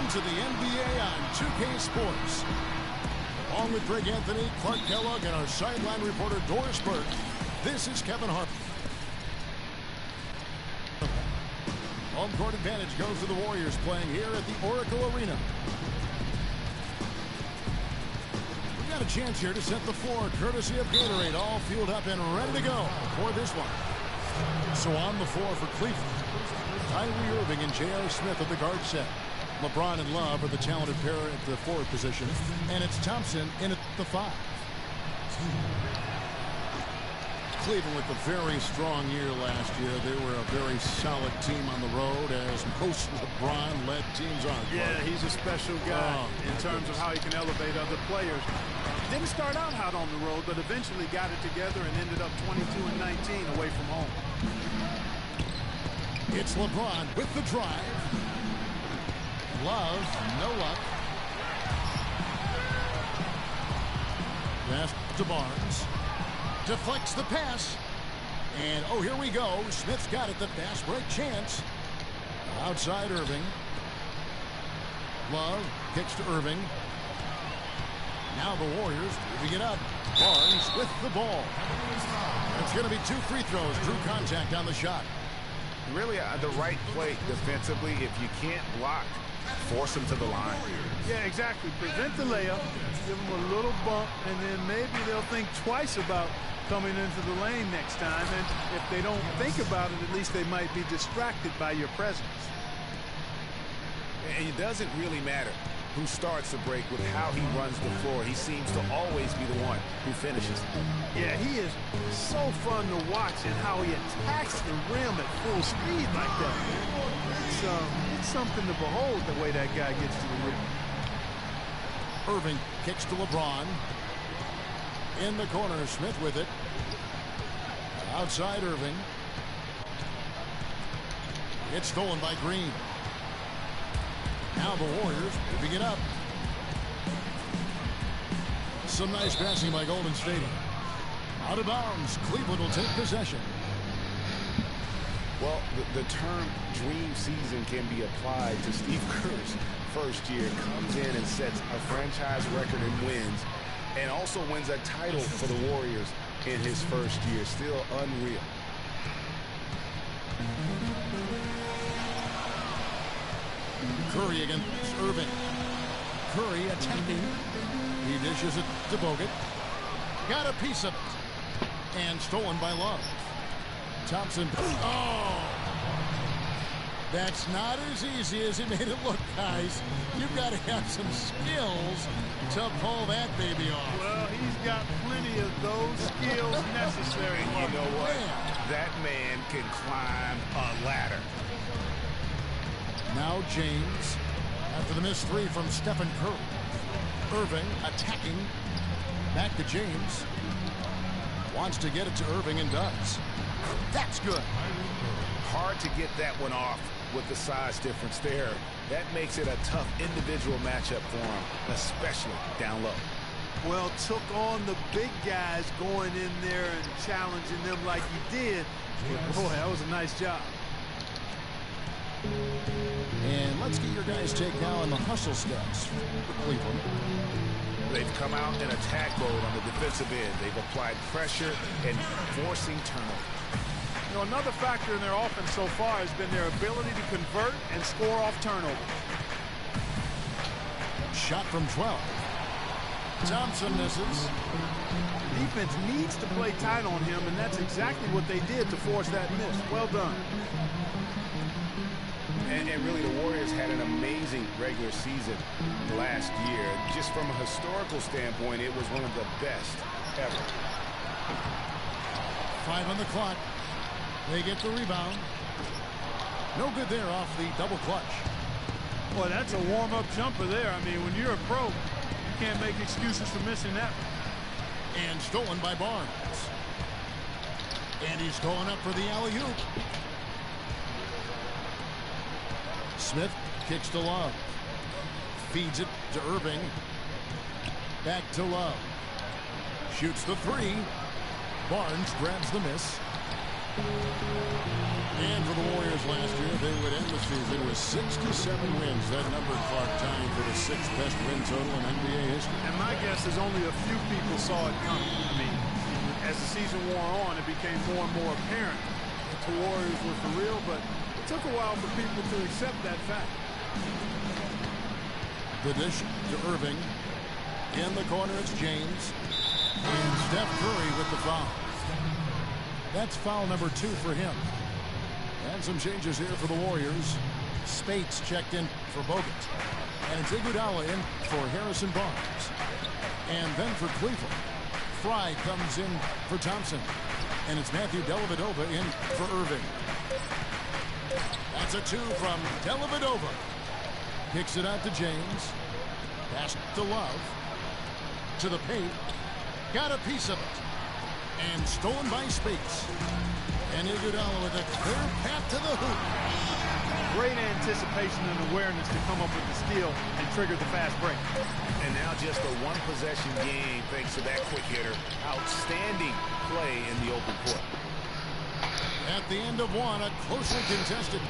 Welcome to the NBA on 2K Sports. Along with Greg Anthony, Clark Kellogg, and our sideline reporter Doris Burke, this is Kevin Hart. Home court advantage goes to the Warriors playing here at the Oracle Arena. We've got a chance here to set the floor courtesy of Gatorade, all fueled up and ready to go for this one. So on the floor for Cleveland, Kyrie Irving and J.R. Smith at the guard set. LeBron and Love are the talented pair at the forward position, and it's Thompson in at the 5. Cleveland with a very strong year last year. They were a very solid team on the road, as most LeBron-led teams are. Yeah, he's a special guy in terms of how he can elevate other players. Didn't start out hot on the road, but eventually got it together and ended up 22-19 away from home. It's LeBron with the drive. Love, no luck. Pass to Barnes. Deflects the pass. And, oh, here we go. Smith's got it. The fast break chance. Outside Irving. Love kicks to Irving. Now the Warriors moving it up. Barnes with the ball. It's going to be 2 free throws. Drew contact on the shot. Really the right play defensively. If you can't block, force him to the line. Yeah, exactly. Prevent the layup, give them a little bump, and then maybe they'll think twice about coming into the lane next time. And if they don't think about it, at least they might be distracted by your presence. And it doesn't really matter who starts the break with how he runs the floor. He seems to always be the one who finishes. Yeah, he is so fun to watch, and how he attacks the rim at full speed like that. It's something to behold, the way that guy gets to the rim. Irving kicks to LeBron. In the corner, Smith with it. Outside Irving. It's stolen by Green. Now the Warriors moving it up. Some nice passing by Golden State. Out of bounds. Cleveland will take possession. Well, the term dream season can be applied to Steve Kerr's first year. Comes in and sets a franchise record in wins, and also wins a title for the Warriors in his first year. Still unreal. Curry against Irving. Curry attacking. He dishes it to Bogut. Got a piece of it. And stolen by Love. Thompson. Oh! That's not as easy as he made it look, guys. You've got to have some skills to pull that baby off. Well, he's got plenty of those skills necessary. And you know what? That man can climb a ladder. Now James, after the missed 3 from Stephen Curry. Irving attacking. Back to James. Wants to get it to Irving and does. That's good. Hard to get that one off with the size difference there. That makes it a tough individual matchup for him, especially down low. Well, took on the big guys going in there and challenging them like he did. Boy, that was a nice job. And let's get your guys' take now on the hustle stats for Cleveland. They've come out in attack mode on the defensive end. They've applied pressure and forcing turnover. You know, another factor in their offense so far has been their ability to convert and score off turnover. Shot from 12. Thompson misses. Defense needs to play tight on him, and that's exactly what they did to force that miss. Well done. And really, the Warriors had an amazing regular season last year. Just from a historical standpoint, it was one of the best ever. 5 on the clock. They get the rebound. No good there off the double clutch. Boy, that's a warm-up jumper there. I mean, when you're a pro, you can't make excuses for missing that. And stolen by Barnes. And he's going up for the alley-oop. Smith kicks to Love. Feeds it to Irving. Back to Love. Shoots the 3. Barnes grabs the miss. And for the Warriors, Warriors last year, they would end the season with 67 wins. That number, Clark, tying for the 6th best win total in NBA history. And my guess is only a few people saw it coming. I mean, as the season wore on, it became more and more apparent that the Warriors were for real, but it took a while for people to accept that fact. The dish to Irving. In the corner, it's James. And Steph Curry with the foul. That's foul number 2 for him. And some changes here for the Warriors. Spates checked in for Bogut. And it's Iguodala in for Harrison Barnes. And then for Cleveland, Fry comes in for Thompson. And it's Matthew Dellavedova in for Irving. That's a 2 from Dellavedova. Kicks it out to James. Pass to Love. To the paint. Got a piece of it. And stolen by Spates. And Iguodala with a clear path to the hoop. Great anticipation and awareness to come up with the steal and trigger the fast break. And now just a one-possession game thanks to that quick hitter. Outstanding play in the open court. At the end of one, a closely contested.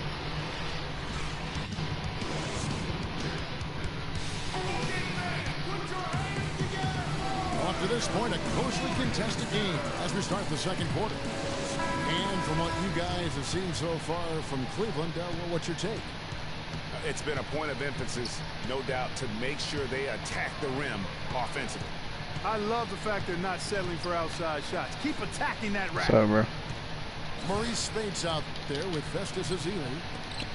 Up to this point, a closely contested game as we start the second quarter. And from what you guys have seen so far from Cleveland, what's your take? It's been a point of emphasis, no doubt, to make sure they attack the rim offensively. I love the fact they're not settling for outside shots. Keep attacking that rack. Sober. Maurice Spates out there with Festus Ezeli.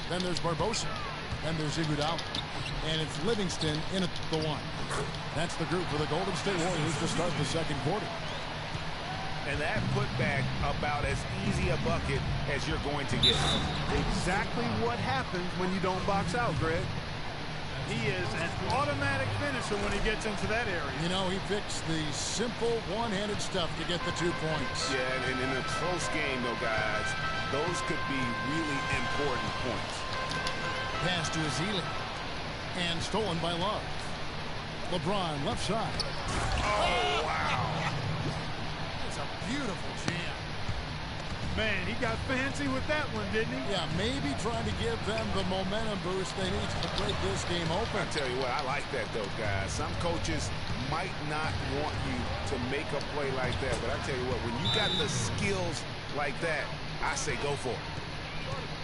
Then there's Barbosa. Then there's Iguodala. And it's Livingston in at the 1. That's the group for the Golden State Warriors to start the second quarter. And that putback about as easy a bucket as you're going to get. Exactly what happens when you don't box out, Greg. He is an automatic finisher when he gets into that area. You know, he picks the simple one-handed stuff to get the 2 points. Yeah, and in a close game, though, guys, those could be really important points. Pass to Ezeli. And stolen by Love. LeBron, left side. Oh, wow. It's a beautiful jam. Man, he got fancy with that one, didn't he? Yeah, maybe trying to give them the momentum boost they need to break this game open. I tell you what, I like that, though, guys. Some coaches might not want you to make a play like that, but I tell you what, when you got the skills like that, I say go for it.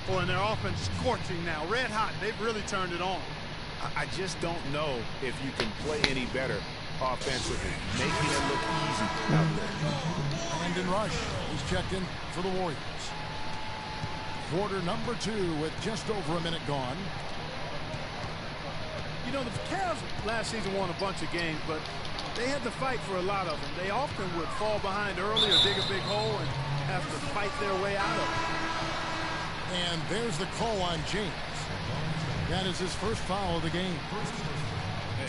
Boy, and their offense is scorching now. Red hot. They've really turned it on. I just don't know if you can play any better offensively, making it look easy out there. Brandon Rush, he's checked in for the Warriors. Quarter number 2 with just over a minute gone. You know, the Cavs last season won a bunch of games, but they had to fight for a lot of them. They often would fall behind early or dig a big hole and have to fight their way out of it. And there's the call on James. That is his first foul of the game.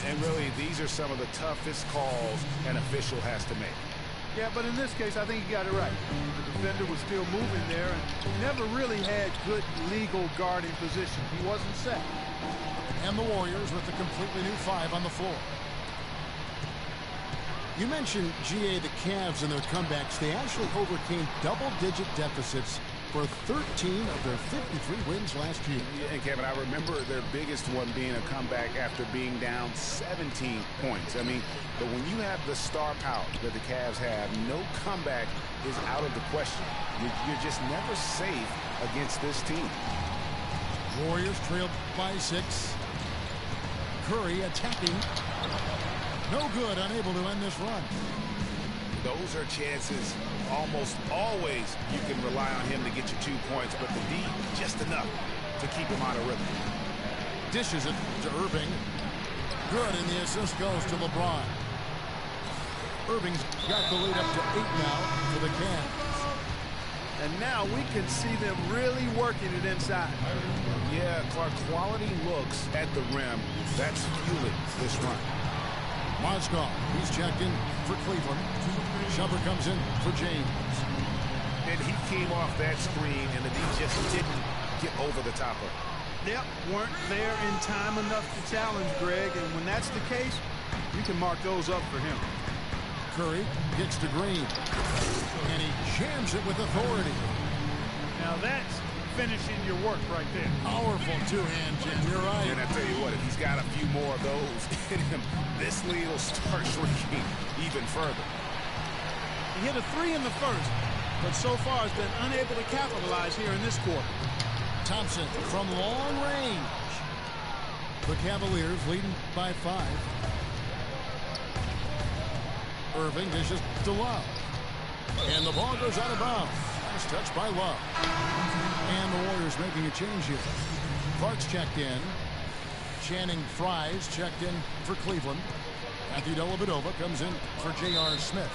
And really, these are some of the toughest calls an official has to make. Yeah, but in this case, I think he got it right. The defender was still moving there and never really had good legal guarding position. He wasn't set. And the Warriors with a completely new 5 on the floor. You mentioned, GA, the Cavs and their comebacks. They actually overcame double-digit deficits for 13 of their 53 wins last year. And Kevin, I remember their biggest one being a comeback after being down 17 points. I mean, but when you have the star power that the Cavs have, no comeback is out of the question. You're just never safe against this team. Warriors trailed by 6. Curry attacking. No good, unable to end this run. Those are chances almost always you can rely on him to get you 2 points, but the D just enough to keep him out of rhythm. Dishes it to Irving. Good, and the assist goes to LeBron. Irving's got the lead up to 8 now for the Cavs. And now we can see them really working it inside. Yeah, Clark, quality looks at the rim. That's fueling this run. Mozgov, he's checked in for Cleveland. Shumpert comes in for James. And he came off that screen, and the D just didn't get over the top of it. Yep, weren't there in time enough to challenge Greg, and when that's the case, you can mark those up for him. Curry gets to Green, and he jams it with authority. Now that's finishing your work right there. Powerful two-hand jam. You're right. And I tell you what, if he's got a few more of those in him, this lead will start shrinking even further. He hit a 3 in the first, but so far has been unable to capitalize here in this quarter. Thompson from long range. The Cavaliers leading by 5. Irving dishes to Love. And the ball goes out of bounds. Nice touch by Love. And the Warriors making a change here. Clark's checked in. Channing Frye's checked in for Cleveland. Matthew Dellavedova comes in for J.R. Smith.